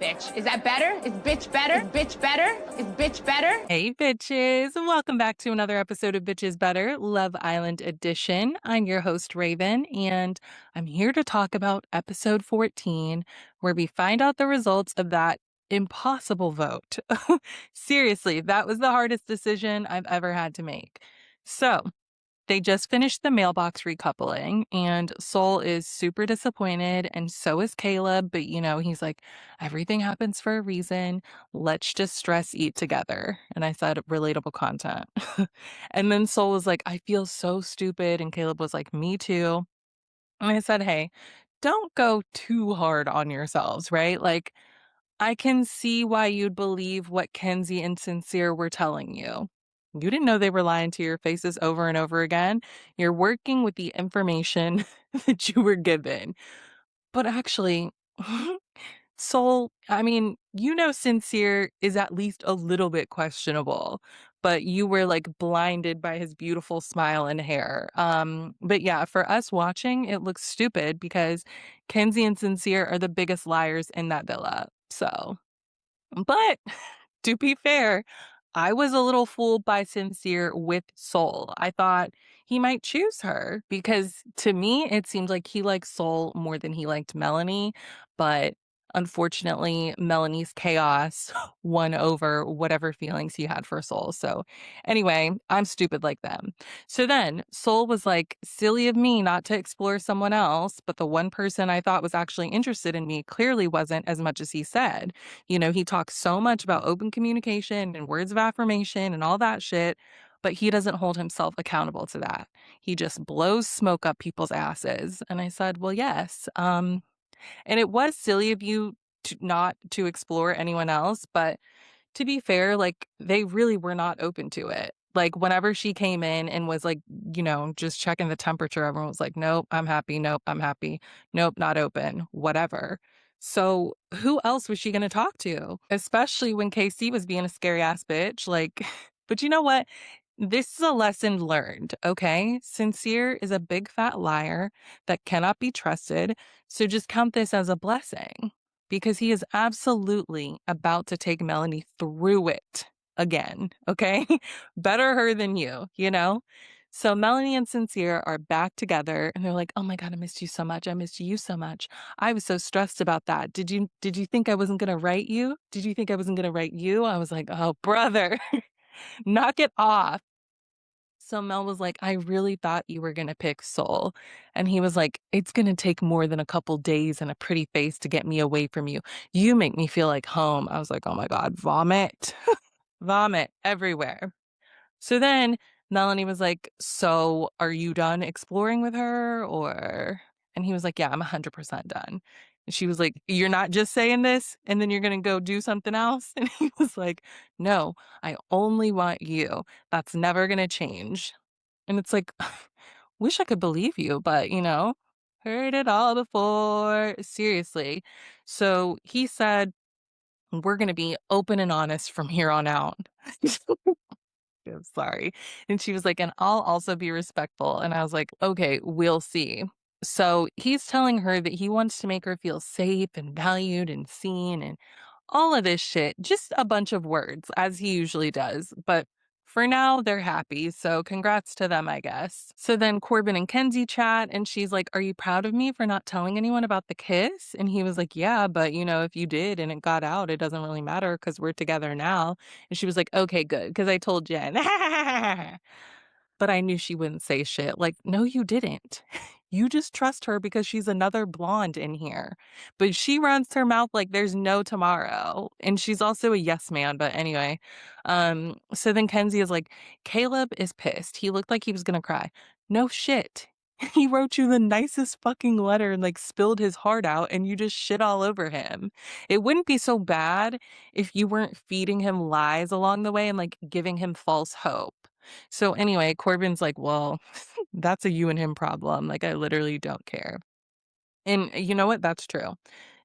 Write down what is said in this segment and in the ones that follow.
bitch. Is that better? Is bitch better? Is bitch better? Is bitch better? Hey, bitches. Welcome back to another episode of Bitches Better, Love Island Edition. I'm your host, Raven, and I'm here to talk about episode 14, where we find out the results of that impossible vote. Seriously, that was the hardest decision I've ever had to make. So, they just finished the mailbox recoupling, and Soul is super disappointed, and so is Caleb. But, he's like, everything happens for a reason. Let's just stress eat together. And I said, relatable content. And then Soul was like, I feel so stupid. And Caleb was like, me too. And I said, hey, don't go too hard on yourselves, right? Like, I can see why you'd believe what Kenzie and Sincere were telling you. You didn't know they were lying to your faces over and over again. You're working with the information that you were given. But actually, Soul, Sincere is at least a little bit questionable, but you were like blinded by his beautiful smile and hair. But yeah, for us watching, it looks stupid because Kenzie and Sincere are the biggest liars in that villa. So, but to be fair, I was a little fooled by Sincere with Soul. I thought he might choose her because to me, it seemed like he liked Soul more than he liked Melanie. But unfortunately, Melanie's chaos won over whatever feelings he had for Soul. So anyway, I'm stupid like them. So then Soul was like, silly of me not to explore someone else. But the one person I thought was actually interested in me clearly wasn't as much as he said. He talks so much about open communication and words of affirmation and all that shit, but he doesn't hold himself accountable to that. He just blows smoke up people's asses. And I said, well, yes. And it was silly of you to not to explore anyone else, but to be fair, like they really were not open to it. Like whenever she came in and was like, just checking the temperature, everyone was like, nope, I'm happy. Nope, I'm happy. Nope, not open, whatever. So who else was she going to talk to? Especially when KC was being a scary ass bitch. Like, but you know what? This is a lesson learned, okay? Sincere is a big fat liar that cannot be trusted. So just count this as a blessing because he is absolutely about to take Melanie through it again, okay? Better her than you? So Melanie and Sincere are back together and they're like, "Oh my God, I missed you so much. I missed you so much. I was so stressed about that. Did you think I wasn't going to write you? Did you think I wasn't going to write you?" I was like, "Oh, brother, knock it off." So Mel was like, I really thought you were going to pick Soul. And he was like, it's going to take more than a couple days and a pretty face to get me away from you. You make me feel like home. I was like, oh my God, vomit, vomit everywhere. So then Melanie was like, so are you done exploring with her or? And he was like, yeah, I'm 100% done. And she was like, you're not just saying this and then you're going to go do something else? And he was like, no, I only want you. That's never going to change. And it's like, wish I could believe you, but heard it all before. Seriously. So he said, we're going to be open and honest from here on out. I'm sorry. And she was like, and I'll also be respectful. And I was like, okay, we'll see. So he's telling her that he wants to make her feel safe and valued and seen and all of this shit. Just a bunch of words, as he usually does. But for now, they're happy. So congrats to them, I guess. So then Corbin and Kenzie chat, and she's like, are you proud of me for not telling anyone about the kiss? And he was like, yeah, but if you did and it got out, it doesn't really matter because we're together now. And she was like, okay, good, because I told Jen. But I knew she wouldn't say shit. Like, no, you didn't. You just trust her because she's another blonde in here. But she runs her mouth like there's no tomorrow. And she's also a yes man. But anyway, so then Kenzie is like, Caleb is pissed. He looked like he was gonna cry. No shit. He wrote you the nicest fucking letter and like spilled his heart out and you just shit all over him. It wouldn't be so bad if you weren't feeding him lies along the way and like giving him false hope. So anyway, Corbin's like, well, that's a you and him problem. Like, I literally don't care. And you know what? That's true.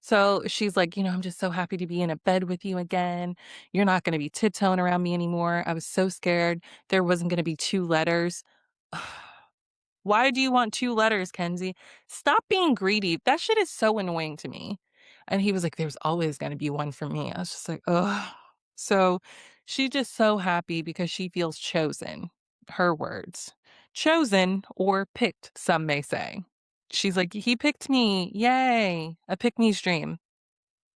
So she's like, I'm just so happy to be in a bed with you again. You're not going to be tiptoeing around me anymore. I was so scared there wasn't going to be two letters. Why do you want two letters, Kenzie? Stop being greedy. That shit is so annoying to me. And he was like, "There's always gonna be one for me." I was just like, "Ugh." So, she's just so happy because she feels chosen. Her words. Chosen or picked, some may say. She's like, "He picked me. Yay. A pick me stream."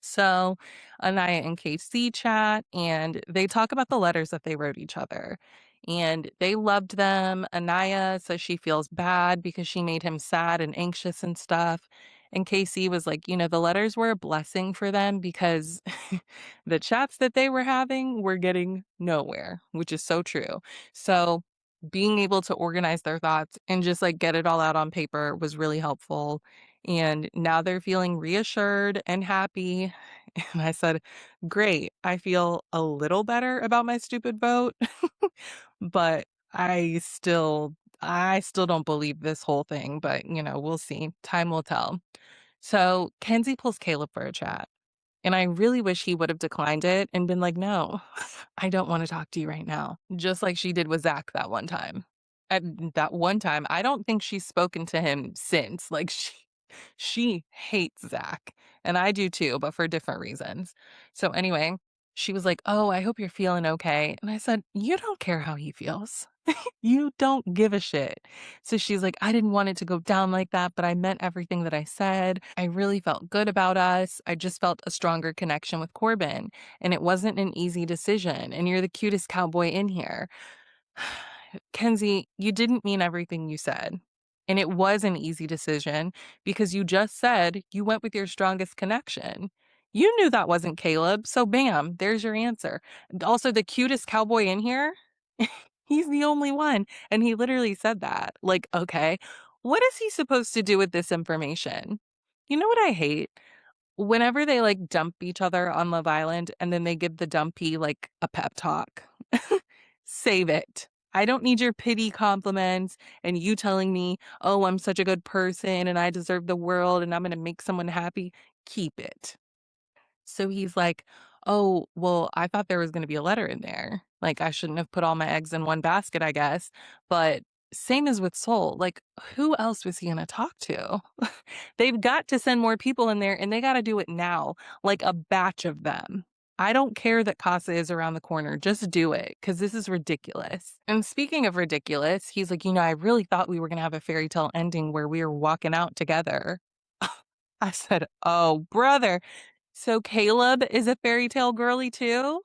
So, Anaya and KC chat, and they talk about the letters that they wrote each other. And they loved them. Anaya says she feels bad because she made him sad and anxious and stuff. And KC was like, the letters were a blessing for them because the chats that they were having were getting nowhere, which is so true. So, being able to organize their thoughts and just like get it all out on paper was really helpful. And now they're feeling reassured and happy. And I said, "Great. I feel a little better about my stupid vote." But I still don't believe this whole thing, but we'll see. Time will tell. So Kenzie pulls Caleb for a chat. And I really wish he would have declined it and been like, "No, I don't want to talk to you right now." Just like she did with Zach that one time. At that one time, I don't think she's spoken to him since. Like she hates Zach. And I do too, but for different reasons. So anyway, she was like, "Oh, I hope you're feeling okay." And I said, "You don't care how he feels. You don't give a shit." So she's like, "I didn't want it to go down like that, but I meant everything that I said. I really felt good about us. I just felt a stronger connection with Corbin. And it wasn't an easy decision. And you're the cutest cowboy in here." Kenzie, you didn't mean everything you said. And it was an easy decision because you just said you went with your strongest connection. You knew that wasn't Caleb, so bam, there's your answer. And also, the cutest cowboy in here, he's the only one. And he literally said that. Like, okay, what is he supposed to do with this information? You know what I hate? Whenever they like dump each other on Love Island and then they give the dumpy like a pep talk. Save it. I don't need your pity compliments and you telling me, "Oh, I'm such a good person and I deserve the world and I'm going to make someone happy." Keep it. So he's like, "Oh, well, I thought there was going to be a letter in there. Like, I shouldn't have put all my eggs in one basket, I guess." But same as with Soul. Like, who else was he going to talk to? They've got to send more people in there and they got to do it now, like a batch of them. I don't care that Casa is around the corner. Just do it because this is ridiculous. And speaking of ridiculous, he's like, "I really thought we were going to have a fairy tale ending where we were walking out together." I said, "Oh, brother." So Caleb is a fairy tale girly too?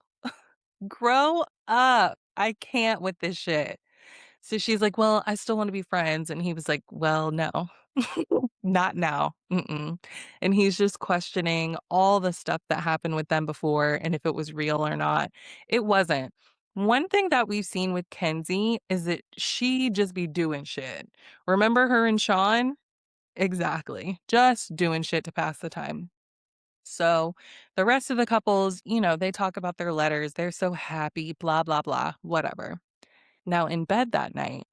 Grow up. I can't with this shit. So she's like, "Well, I still want to be friends." And he was like, "Well, no, not now." Mm-mm. And he's just questioning all the stuff that happened with them before and if it was real or not. It wasn't. One thing that we've seen with Kenzie is that she just be doing shit. Remember her and Sean? Exactly. Just doing shit to pass the time. So the rest of the couples, they talk about their letters. They're so happy, blah, blah, blah, whatever. Now in bed that night,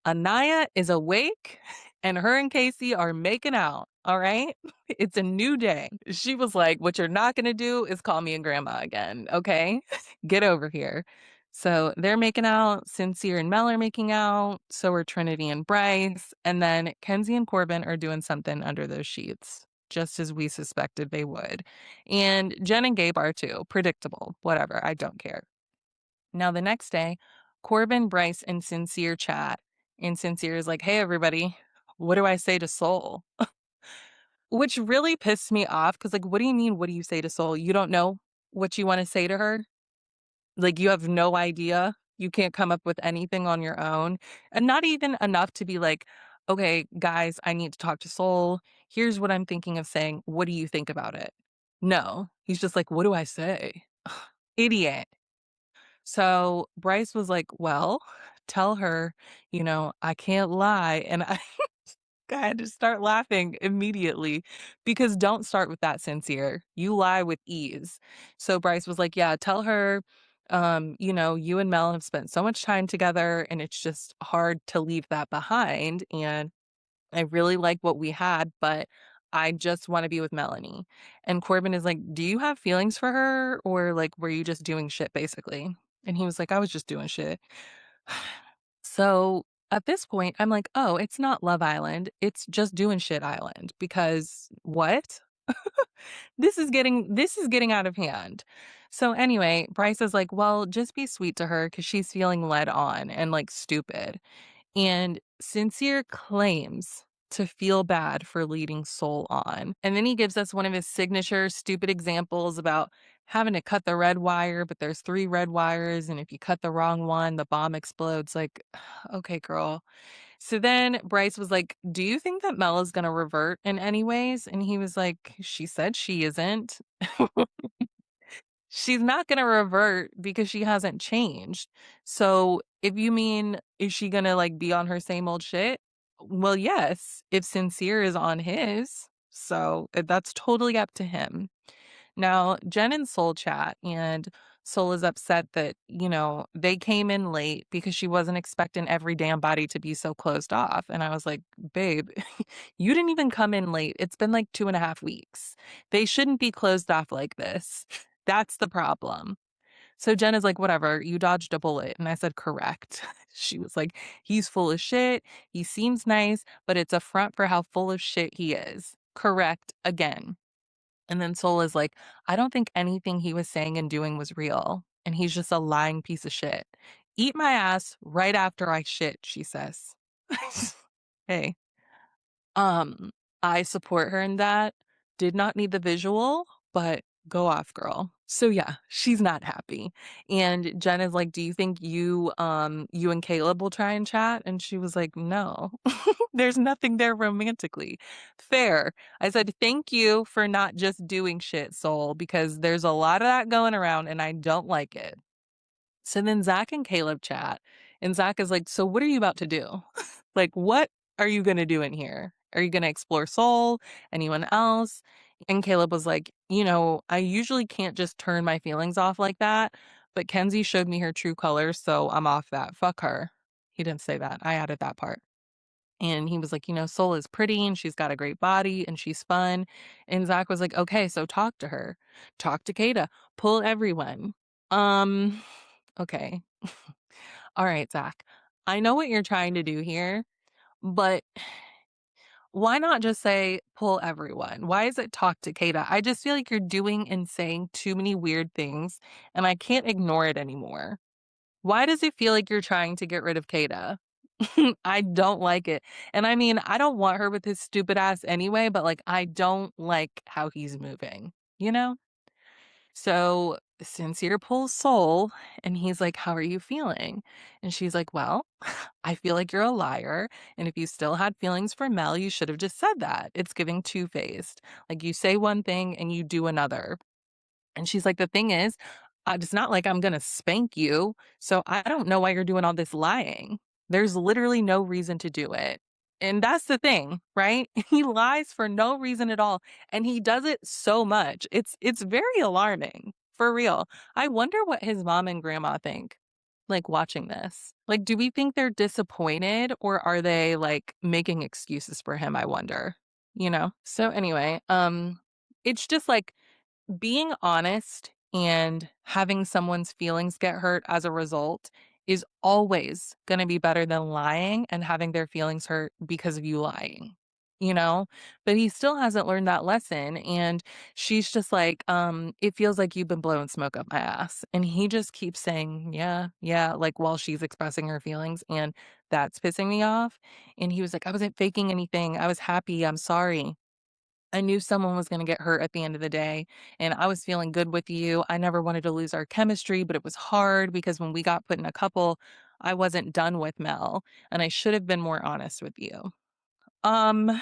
Anaya is awake and her and Casey are making out. All right. It's a new day. She was like, "What you're not going to do is call me a grandma again. Okay. Get over here." So they're making out. Sincere and Mel are making out. So are Trinity and Bryce. And then Kenzie and Corbin are doing something under those sheets, just as we suspected they would. And Jen and Gabe are too. Predictable. Whatever. I don't care. Now, the next day, Corbin, Bryce, and Sincere chat. And Sincere is like, "Hey, everybody, what do I say to Soul?" Which really pissed me off because, like, what do you mean, what do you say to Soul? You don't know what you want to say to her? Like, you have no idea? You can't come up with anything on your own? And not even enough to be like, "Okay, guys, I need to talk to Soul. Here's what I'm thinking of saying. What do you think about it?" No, he's just like, "What do I say?" Idiot. So Bryce was like, "Well, tell her, I can't lie." And I I had to start laughing immediately because don't start with that, Sincere. You lie with ease. So Bryce was like, "Yeah, tell her, you and Mel have spent so much time together and it's just hard to leave that behind. And I really like what we had, but I just want to be with Melanie." And Corbin is like, "Do you have feelings for her? Or like, were you just doing shit basically?" And he was like, "I was just doing shit." So at this point, I'm like, "Oh, it's not Love Island. It's just doing shit island." Because what? This is getting out of hand. So anyway, Bryce is like, "Well, just be sweet to her because she's feeling led on and like stupid." And Sincere claims to feel bad for leading Soul on. And then he gives us one of his signature stupid examples about having to cut the red wire, but there's three red wires, and if you cut the wrong one, the bomb explodes. Like, okay, girl. So then Bryce was like, "Do you think that Mel is going to revert in any ways?" And he was like, "She said she isn't." She's not gonna revert because she hasn't changed. So, if you mean, is she gonna, like, be on her same old shit? Well, yes, if Sincere is on his. So, that's totally up to him. Now, Jen and Soul chat, and Soul is upset that, they came in late because she wasn't expecting every damn body to be so closed off. And I was like, babe, you didn't even come in late. It's been like 2.5 weeks. They shouldn't be closed off like this. That's the problem. So Jen is like, whatever, you dodged a bullet. And I said, correct. She was like, he's full of shit. He seems nice, but it's a front for how full of shit he is. Correct again. And then Soul is like, I don't think anything he was saying and doing was real. And he's just a lying piece of shit. Eat my ass right after I shit, she says. Hey, um, I support her in that. Did not need the visual, but go off, girl. So yeah, she's not happy. And Jen is like, "Do you think you and Caleb will try and chat?" And she was like, "No. There's nothing there romantically." Fair. I said, "Thank you for not just doing shit, Soul, because there's a lot of that going around and I don't like it." So then Zach and Caleb chat, and Zach is like, "So what are you about to do? Like, what are you gonna do in here? Are you gonna explore Soul? Anyone else?" And Caleb was like, I usually can't just turn my feelings off like that, but Kenzie showed me her true colors, so I'm off that. Fuck her." He didn't say that. I added that part. And he was like, Soul is pretty and she's got a great body and she's fun. And Zach was like, okay, so talk to her. Talk to Kata. Pull everyone. Um, okay. All right, Zach. I know what you're trying to do here, but why not just say pull everyone? Why is it talk to Kata? I just feel like you're doing and saying too many weird things, and I can't ignore it anymore. Why does it feel like you're trying to get rid of Kata? I don't like it. And I mean, I don't want her with his stupid ass anyway, but like, I don't like how he's moving, you know? So Sincere pulls Soul and he's like, "How are you feeling?" And she's like, "Well, I feel like you're a liar. And if you still had feelings for Mel, you should have just said that. It's giving two-faced. Like you say one thing and you do another." And she's like, "The thing is, it's not like I'm gonna spank you. So I don't know why you're doing all this lying. There's literally no reason to do it." And that's the thing, right? He lies for no reason at all. And he does it so much. It's very alarming. For real. I wonder what his mom and grandma think, like watching this. Like, do we think they're disappointed or are they like making excuses for him? I wonder. So anyway, it's just like being honest and having someone's feelings get hurt as a result is always going to be better than lying and having their feelings hurt because of you lying, you know? But he still hasn't learned that lesson. And she's just like, it feels like you've been blowing smoke up my ass. And he just keeps saying, yeah, yeah, like while she's expressing her feelings. And that's pissing me off. And he was like, I wasn't faking anything. I was happy. I'm sorry. I knew someone was going to get hurt at the end of the day, and I was feeling good with you. I never wanted to lose our chemistry, but it was hard because when we got put in a couple, I wasn't done with Mel, and I should have been more honest with you. Um,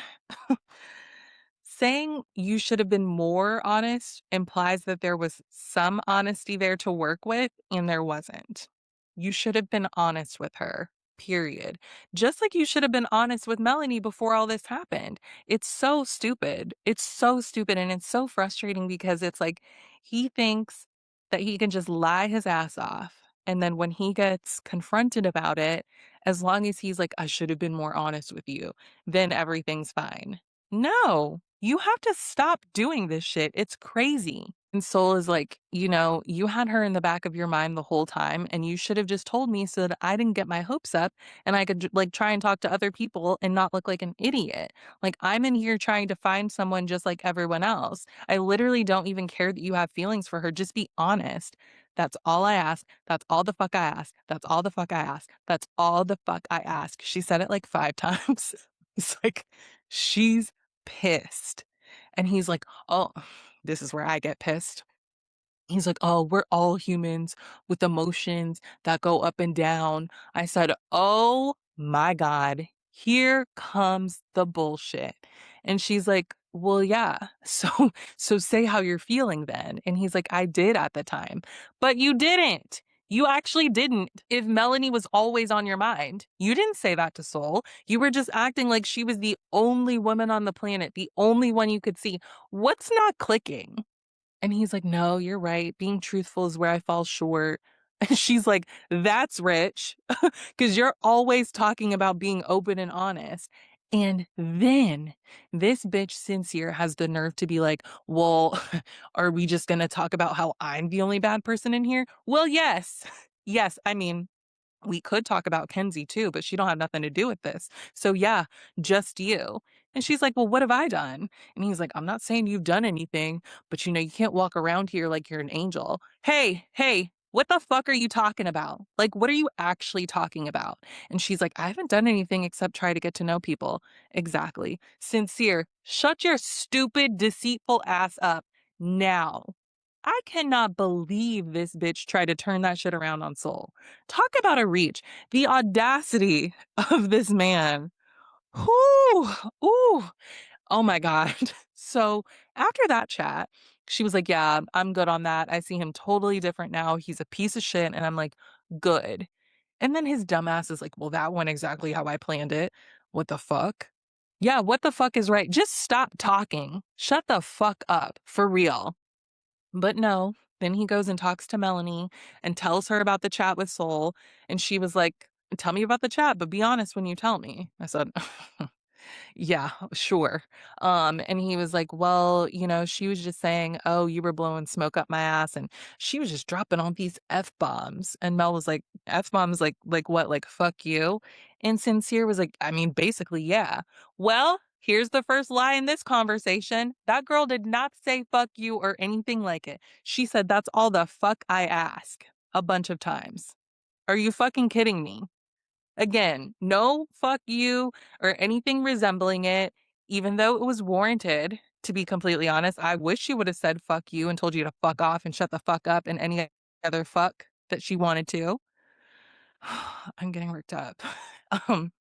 Saying you should have been more honest implies that there was some honesty there to work with, and there wasn't. You should have been honest with her, period. Just like you should have been honest with Melanie before all this happened. It's so stupid. It's so stupid, and it's so frustrating because it's like he thinks that he can just lie his ass off. And then when he gets confronted about it, as long as he's like, I should have been more honest with you, then everything's fine. No, you have to stop doing this shit. It's crazy. And Soul is like, you had her in the back of your mind the whole time, and you should have just told me so that I didn't get my hopes up and I could like try and talk to other people and not look like an idiot. Like, I'm in here trying to find someone just like everyone else. I literally don't even care that you have feelings for her. Just be honest. That's all I ask. That's all the fuck I ask. That's all the fuck I ask. That's all the fuck I ask. She said it like 5 times. It's like, she's pissed. And he's like, oh, this is where I get pissed. He's like, "Oh, we're all humans with emotions that go up and down." I said, "Oh my God, here comes the bullshit." And she's like, "Well, yeah. So say how you're feeling then." And he's like, "I did at the time." But you didn't. You actually didn't. If Melanie was always on your mind, you didn't say that to Soul. You were just acting like she was the only woman on the planet, the only one you could see. What's not clicking? And he's like, "No, you're right. Being truthful is where I fall short." And she's like, "That's rich, because you're always talking about being open and honest." And then this bitch Sincere has the nerve to be like, "Well, are we just gonna talk about how I'm the only bad person in here?" Well, yes. Yes, I mean, we could talk about Kenzie too, but she don't have nothing to do with this. So yeah, just you. And she's like, "Well, what have I done?" And he's like, "I'm not saying you've done anything, but you can't walk around here like you're an angel." Hey, hey, what the fuck are you talking about? Like, what are you actually talking about? And she's like, "I haven't done anything except try to get to know people." Exactly. Sincere, shut your stupid, deceitful ass up now. I cannot believe this bitch tried to turn that shit around on Soul. Talk about a reach. The audacity of this man. Whoo, ooh, oh my God. So after that chat, she was like, "Yeah, I'm good on that. I see him totally different now. He's a piece of shit." And I'm like, "Good." And then his dumbass is like, "Well, that went exactly how I planned it." What the fuck? Yeah, what the fuck is right? Just stop talking. Shut the fuck up. For real. But no, then he goes and talks to Melanie and tells her about the chat with Soul. And she was like, "Tell me about the chat, but be honest when you tell me." I said, "Yeah, sure." And he was like, "Well, she was just saying, oh, you were blowing smoke up my ass, and she was just dropping all these F bombs." And Mel was like, "F bombs, like what? Like fuck you?" And Sincere was like, "I mean, basically, yeah." Well, here's the first lie in this conversation. That girl did not say fuck you or anything like it. She said, "That's all the fuck I ask," a bunch of times. Are you fucking kidding me? Again, no fuck you or anything resembling it, even though it was warranted, to be completely honest. I wish she would have said fuck you and told you to fuck off and shut the fuck up and any other fuck that she wanted to. I'm getting worked up. Um,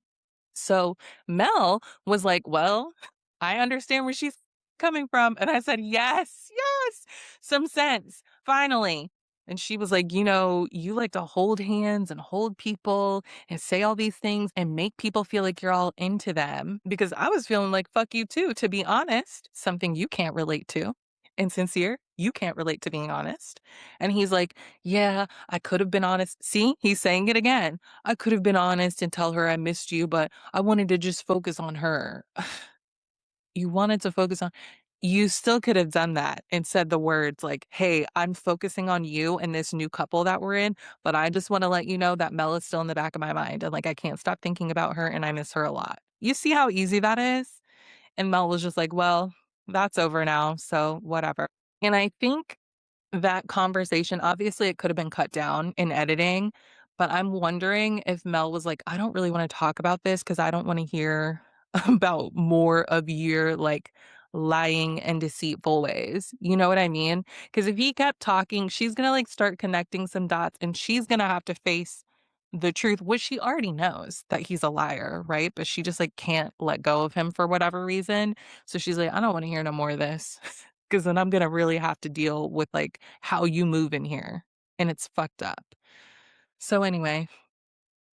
so Mel was like, "Well, I understand where she's coming from." And I said, "Yes, yes, some sense, finally." And she was like, "You like to hold hands and hold people and say all these things and make people feel like you're all into them." Because I was feeling like fuck you too, to be honest, something you can't relate to. And Sincere, you can't relate to being honest. And he's like, "Yeah, I could have been honest." See, he's saying it again. "I could have been honest and tell her I missed you, but I wanted to just focus on her." You wanted to focus on you still could have done that and said the words like, "Hey, I'm focusing on you and this new couple that we're in, but I just want to let you know that Mel is still in the back of my mind and like I can't stop thinking about her and I miss her a lot." You see how easy that is? And Mel was just like, "Well, that's over now, so whatever." And I think that conversation, obviously, it could have been cut down in editing, but I'm wondering if Mel was like, "I don't really wanna talk about this because I don't wanna hear about more of your, like, lying and deceitful ways." You know what I mean? Because if he kept talking, she's gonna, like, start connecting some dots, and she's gonna have to face the truth, which she already knows that he's a liar, right? But she just, like, can't let go of him for whatever reason. So she's like, "I don't wanna hear no more of this." 'Cause then I'm gonna really have to deal with, like, how you move in here, and it's fucked up. So anyway,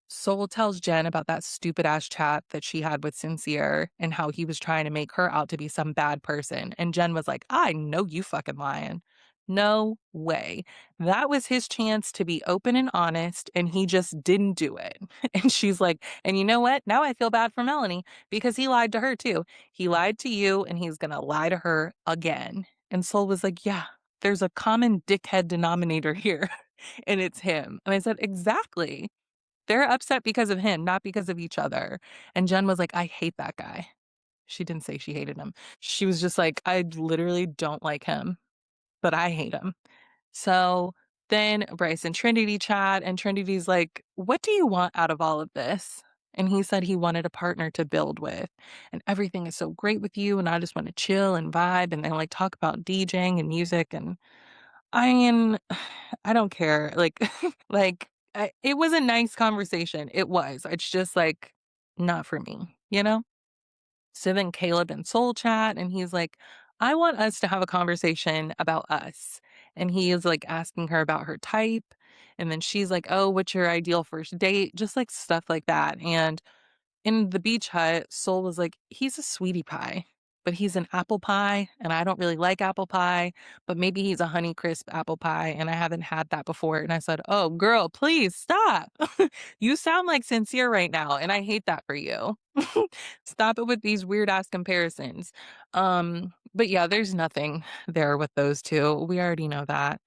Soul tells Jen about that stupid ass chat that she had with Sincere and how he was trying to make her out to be some bad person. And Jen was like, "I know you fucking lying." No way. That was his chance to be open and honest, and he just didn't do it. And she's like, "And you know what? Now I feel bad for Melanie because he lied to her too. He lied to you, and he's gonna lie to her again." And Soul was like, "Yeah." there's a common dickhead denominator here, and it's him. And I said, exactly. They're upset because of him, not because of each other. And Jen was like, I hate that guy. She didn't say she hated him. She was just like, I literally don't like him, but I hate him. So then Bryce and Trinity chat, and Trinity's like, what do you want out of all of this? And he said he wanted a partner to build with. And everything is so great with you. And I just want to chill and vibe. And they like talk about DJing and music. And I mean, I don't care. It was a nice conversation. It was. It's just like not for me, you know? So then Caleb and Soul chat, and he's like, I want us to have a conversation about us. And he is like asking her about her type. And then she's like, oh, what's your ideal first date? Just like stuff like that. And in the beach hut, Soul was like, he's a sweetie pie, but he's an apple pie, and I don't really like apple pie, but maybe he's a Honey Crisp apple pie, and I haven't had that before. And I said, oh, girl, please stop. You sound like sincere right now, and I hate that for you. Stop it with these weird ass comparisons. But yeah, there's nothing there with those two. We already know that.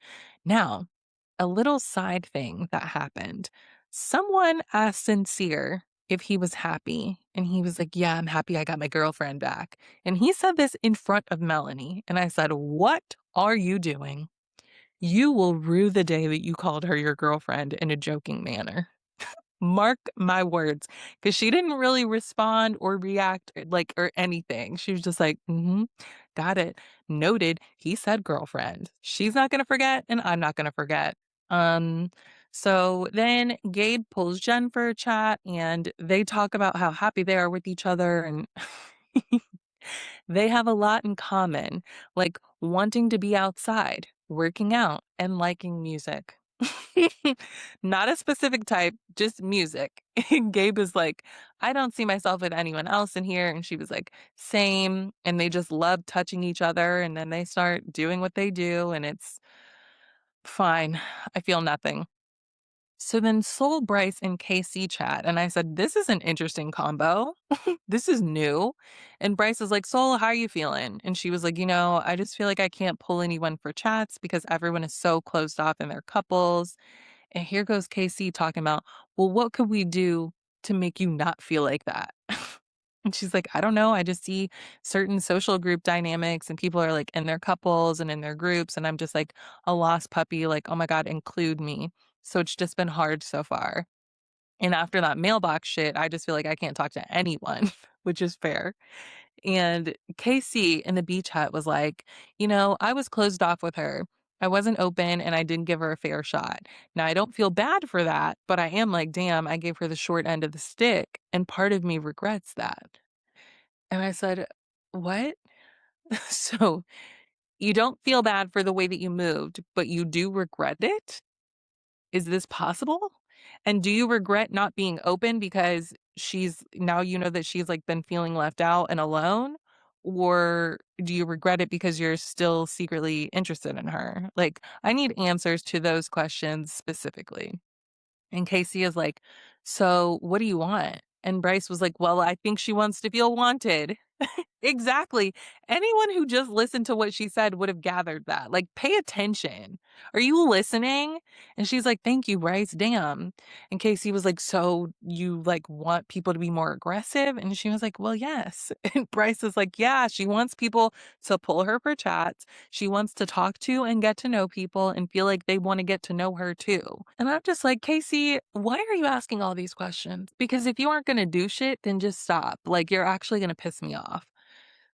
Now, a little side thing that happened. Someone asked Sincere if he was happy, and he was like, yeah, I'm happy I got my girlfriend back. And he said this in front of Melanie. And I said, what are you doing? You will rue the day that you called her your girlfriend in a joking manner. Mark my words, because she didn't really respond or react or anything. She was just like, mm-hmm, got it. Noted. He said girlfriend. She's not gonna forget, and I'm not gonna forget. Um, so then Gabe pulls Jen for a chat, and they talk about how happy they are with each other, and they have a lot in common, like wanting to be outside, working out, and liking music. Not a specific type, just music. And Gabe is like, I don't see myself with anyone else in here. And she was like, same. And they just love touching each other. And then they start doing what they do. And it's fine. I feel nothing. So then Soul, Bryce, and KC chat. And I said, this is an interesting combo. This is new. And Bryce is like, Soul, how are you feeling? And she was like, I just feel like I can't pull anyone for chats because everyone is so closed off in their couples. And here goes KC talking about, well, what could we do to make you not feel like that? And she's like, I don't know. I just see certain social group dynamics and people are like in their couples and in their groups. And I'm just like a lost puppy, like, oh my God, include me. So it's just been hard so far. And after that mailbox shit, I just feel like I can't talk to anyone, which is fair. And Casey in the beach hut was like, I was closed off with her. I wasn't open and I didn't give her a fair shot. Now, I don't feel bad for that, but I am like, damn, I gave her the short end of the stick. And part of me regrets that. And I said, what? So you don't feel bad for the way that you moved, but you do regret it? Is this possible? And do you regret not being open because she's now that she's like been feeling left out and alone? Or do you regret it because you're still secretly interested in her? Like, I need answers to those questions specifically. And Casey is like, so what do you want? And Bryce was like, well, I think she wants to feel wanted. Exactly. Anyone who just listened to what she said would have gathered that. Like, pay attention. Are you listening? And she's like, thank you, Bryce. Damn. And Casey was like, so you like want people to be more aggressive? And she was like, well, yes. And Bryce is like, yeah, she wants people to pull her for chats. She wants to talk to and get to know people and feel like they want to get to know her too. And I'm just like, Casey, why are you asking all these questions? Because if you aren't going to do shit, then just stop. Like, you're actually going to piss me off.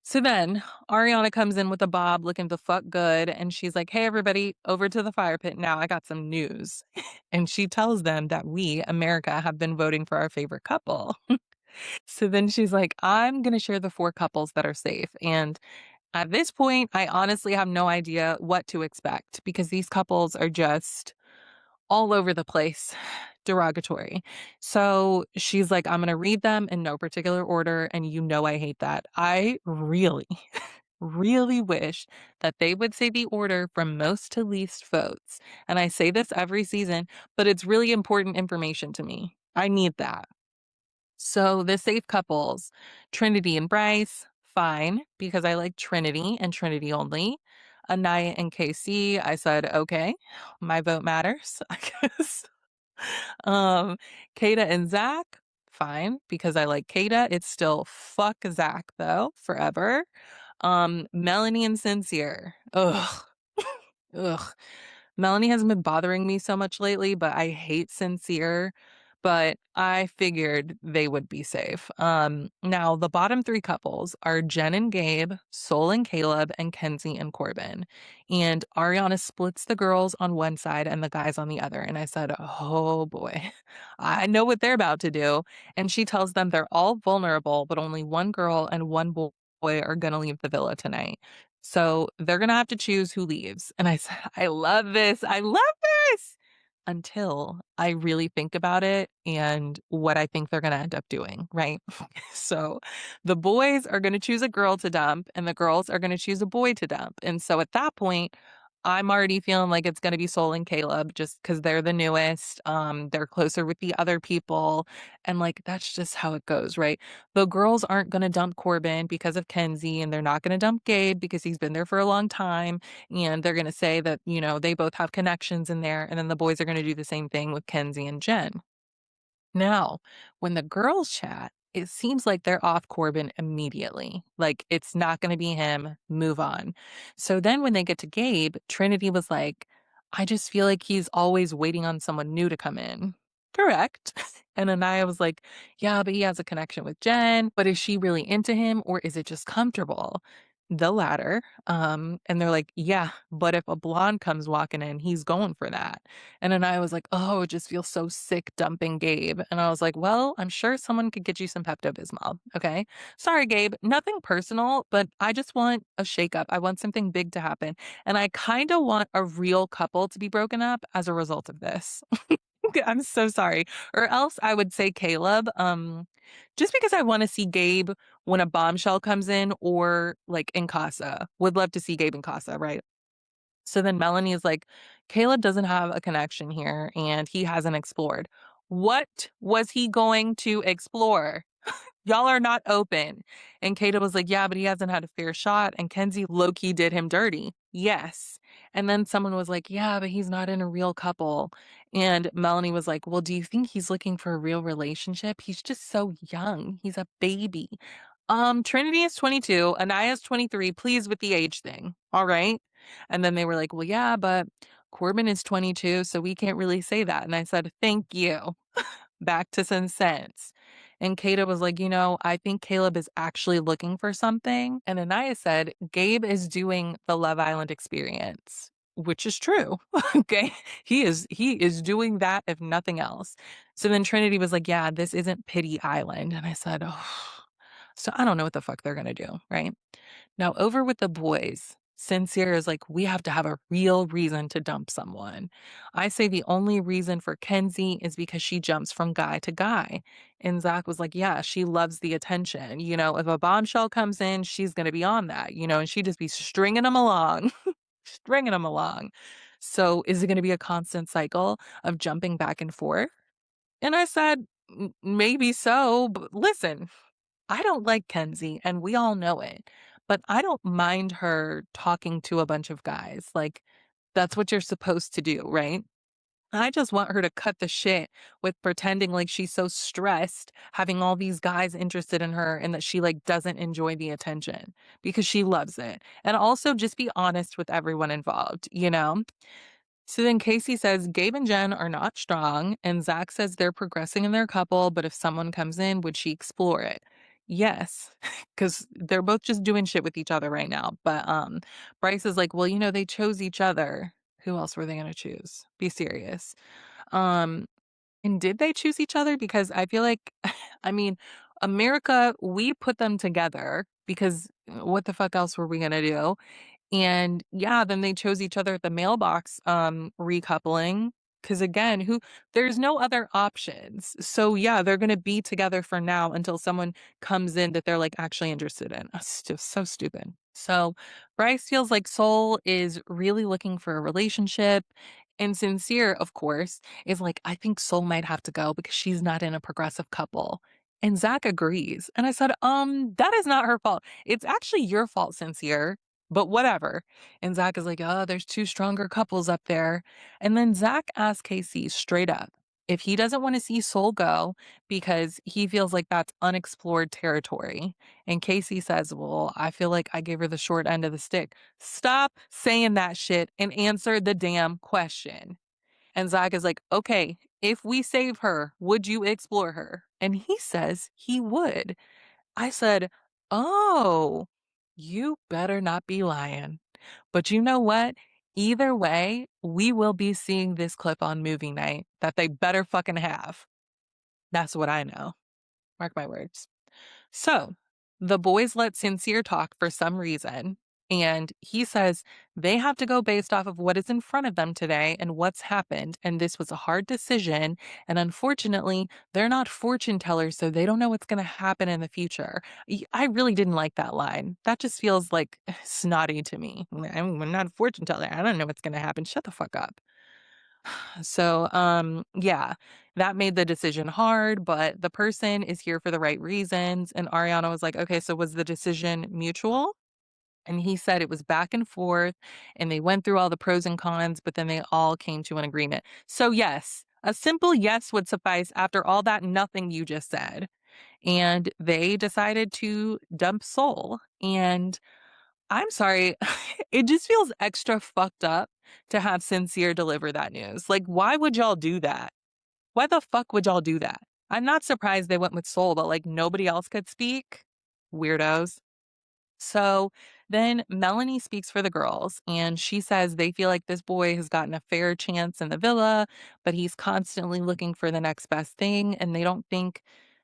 So then Ariana comes in with a bob looking the fuck good. And she's like, hey, everybody, over to the fire pit now. I got some news. And she tells them that we, America, have been voting for our favorite couple. So then she's like, I'm going to share the 4 couples that are safe. And at this point, I honestly have no idea what to expect because these couples are just all over the place, derogatory. So she's like, I'm going to read them in no particular order. And I hate that. I really, really wish that they would say the order from most to least votes. And I say this every season, but it's really important information to me. I need that. So the safe couples, Trinity and Bryce, fine, because I like Trinity and Trinity only. Anaya and KC, I said, okay, my vote matters, I guess. Um, Kata and Zach, fine, because I like Kata. It's still fuck Zach though, forever. Melanie and Sincere. Ugh. Ugh. Melanie hasn't been bothering me so much lately, but I hate Sincere. But I figured they would be safe. Now the bottom three couples are Jen and Gabe, Sol and Caleb, and Kenzie and Corbin. And Ariana splits the girls on one side and the guys on the other. And I said, oh boy, I know what they're about to do. And she tells them they're all vulnerable, but only one girl and one boy are going to leave the villa tonight. So they're going to have to choose who leaves. And I said, I love this. I love this until I really think about it and what I think they're going to end up doing, right? So the boys are going to choose a girl to dump and the girls are going to choose a boy to dump. And so at that point, I'm already feeling like it's going to be Sol and Caleb just because they're the newest. They're closer with the other people. And like, that's just how it goes, right? The girls aren't going to dump Corbin because of Kenzie, and they're not going to dump Gabe because he's been there for a long time. And they're going to say that, they both have connections in there. And then the boys are going to do the same thing with Kenzie and Jen. Now, when the girls chat, it seems like they're off Corbin immediately. Like it's not going to be him, move on. So then when they get to Gabe, Trinity was like, I just feel like he's always waiting on someone new to come in. Correct. And Anaya was like, yeah, but he has a connection with Jen. But is she really into him or is it just comfortable? The latter. And they're like, yeah, but if a blonde comes walking in, he's going for that. And then I was like, oh, it just feels so sick dumping Gabe. And I was like, well, I'm sure someone could get you some Pepto-Bismol. Okay. Sorry, Gabe. Nothing personal, but I just want a shakeup. I want something big to happen. And I kind of want a real couple to be broken up as a result of this. I'm so sorry. Or else I would say Caleb. Just because I want to see Gabe when a bombshell comes in or like in Casa. Would love to see Gabe in Casa, right? So then Melanie is like, Caleb doesn't have a connection here and he hasn't explored. What was he going to explore? Y'all are not open. And Kata was like, yeah, but he hasn't had a fair shot. And Kenzie low-key did him dirty. Yes. And then someone was like, yeah, but he's not in a real couple. And Melanie was like, well, do you think he's looking for a real relationship? He's just so young. He's a baby. Trinity is 22, Anaya is 23. Please with the age thing. All right. And then they were like, well, yeah, but Corbin is 22, so we can't really say that. And I said, thank you. Back to some sense. And Kata was like, I think Caleb is actually looking for something. And Anaya said, Gabe is doing the Love Island experience, which is true. Okay. He is doing that if nothing else. So then Trinity was like, yeah, this isn't Pity Island. And I said, oh, so I don't know what the fuck they're going to do. Right. Now, over with the boys, Sincere is like, we have to have a real reason to dump someone. I say the only reason for Kenzie is because she jumps from guy to guy. And Zach was like, yeah, she loves the attention. If a bombshell comes in, she's going to be on that, and she'd just be stringing them along, stringing them along. So is it going to be a constant cycle of jumping back and forth? And I said, Maybe so, but listen, I don't like Kenzie, and we all know it, but I don't mind her talking to a bunch of guys. Like, that's what you're supposed to do, right? I just want her to cut the shit with pretending like she's so stressed, having all these guys interested in her, and that she like doesn't enjoy the attention because she loves it. And also just be honest with everyone involved? So then Casey says Gabe and Jen are not strong, and Zach says they're progressing in their couple, but if someone comes in, would she explore it? Yes, because they're both just doing shit with each other right now. But Bryce is like, well, they chose each other. Who else were they gonna choose? Be serious. Um, and did they choose each other? Because I feel like, I mean, America, we put them together because what the fuck else were we gonna do? And yeah, then they chose each other at the mailbox, recoupling. Because again, there's no other options. So yeah, they're gonna be together for now until someone comes in that they're like actually interested in. It's just so stupid. So Bryce feels like Soul is really looking for a relationship. And Sincere, of course, is like, I think Soul might have to go because she's not in a progressive couple. And Zach agrees. And I said, that is not her fault. It's actually your fault, Sincere. but whatever. And Zach is like, oh, there's two stronger couples up there. And then Zach asks Casey straight up if he doesn't want to see Soul go because he feels like that's unexplored territory. And Casey says, well, I feel like I gave her the short end of the stick. Stop saying that shit and answer the damn question. And Zach is like, okay, if we save her, would you explore her? And he says he would. I said, oh, you better not be lying. But you know what? Either way, we will be seeing this clip on movie night that they better fucking have. That's what I know. Mark my words. So the boys let Sincere talk for some reason. And he says they have to go based off of what is in front of them today and what's happened. And this was a hard decision. And unfortunately, they're not fortune tellers, so they don't know what's going to happen in the future. I really didn't like that line. That just feels like snotty to me. I'm not a fortune teller. I don't know what's going to happen. Shut the fuck up. So, yeah, that made the decision hard, but the person is here for the right reasons. And Ariana was like, okay, so was the decision mutual? And he said it was back and forth and they went through all the pros and cons, but then they all came to an agreement. So, yes, a simple yes would suffice after all that nothing you just said. And they decided to dump Soul. And I'm sorry, it just feels extra fucked up to have Sincere deliver that news. Like, why would y'all do that? Why the fuck would y'all do that? I'm not surprised they went with Soul, but like nobody else could speak. Weirdos. So then Melanie speaks for the girls, and she says they feel like this boy has gotten a fair chance in the villa, but he's constantly looking for the next best thing, and they don't think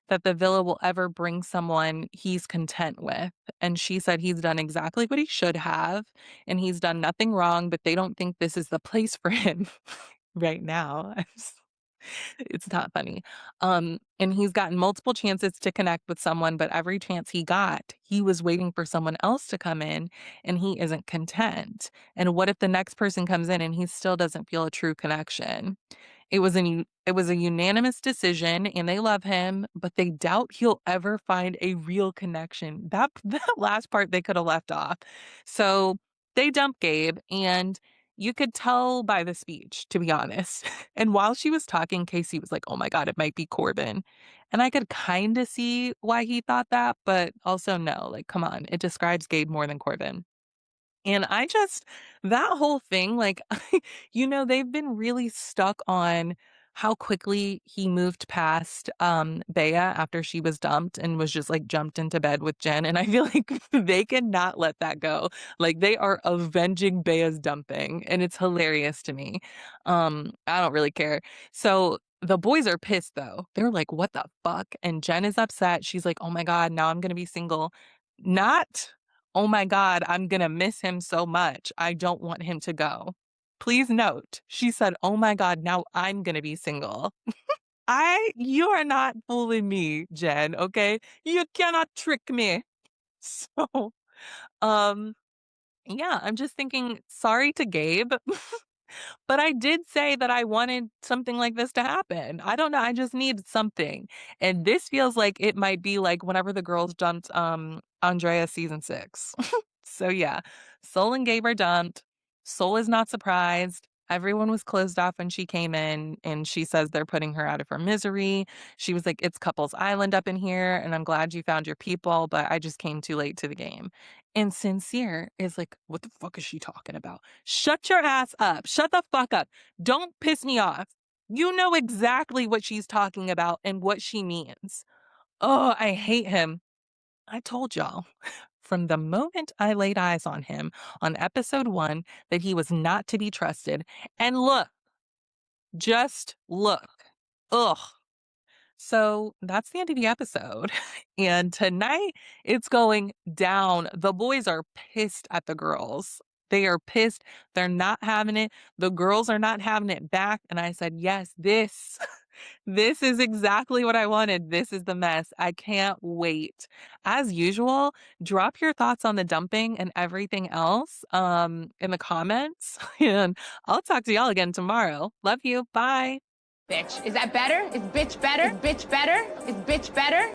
that the villa will ever bring someone he's content with. And she said he's done exactly what he should have, and he's done nothing wrong, but they don't think this is the place for him right now. It's not funny. And he's gotten multiple chances to connect with someone, but every chance he got, he was waiting for someone else to come in and he isn't content. And what if the next person comes in and he still doesn't feel a true connection? It was a unanimous decision and they love him, but they doubt he'll ever find a real connection. That that last part they could have left off. So they dump Gabe and you could tell by the speech, to be honest. And while she was talking, Casey was like, oh my God, it might be Corbin. And I could kind of see why he thought that, but also no, like, come on, it describes Gabe more than Corbin. And that whole thing, like, they've been really stuck on how quickly he moved past Bea after she was dumped and was just like jumped into bed with Jen. And I feel like they cannot let that go. Like they are avenging Bea's dumping, and it's hilarious to me. I don't really care. So the boys are pissed though. They're like, what the fuck? And Jen is upset. She's like, oh my God, now I'm gonna be single. Not oh my God, I'm gonna miss him so much. I don't want him to go. Please note, she said, oh my God, now I'm gonna be single. You are not fooling me, Jen, okay? You cannot trick me. So, um, yeah, I'm just thinking, sorry to Gabe, but I did say that I wanted something like this to happen. I don't know, I just need something. And this feels like it might be like whenever the girls dumped Andrea season 6. So yeah, Soul and Gabe are dumped. Soul is not surprised. Everyone was closed off when she came in, and she says they're putting her out of her misery. She was like, it's Couples Island up in here, and I'm glad you found your people, but I just came too late to the game. And Sincere is like, what the fuck is she talking about? Shut your ass up. Shut the fuck up. Don't piss me off. You know exactly what she's talking about and what she means. Oh, I hate him. I told y'all from the moment I laid eyes on him on episode 1 that he was not to be trusted. And look, just look. Ugh. So that's the end of the episode. And tonight it's going down. The boys are pissed at the girls. They are pissed. They're not having it. The girls are not having it back. And I said, yes, this is exactly what I wanted. This is the mess. I can't wait. As usual, drop your thoughts on the dumping and everything else in the comments. And I'll talk to y'all again tomorrow. Love you. Bye. Bitch. Is that better? Is bitch better? Is bitch better? Is bitch better?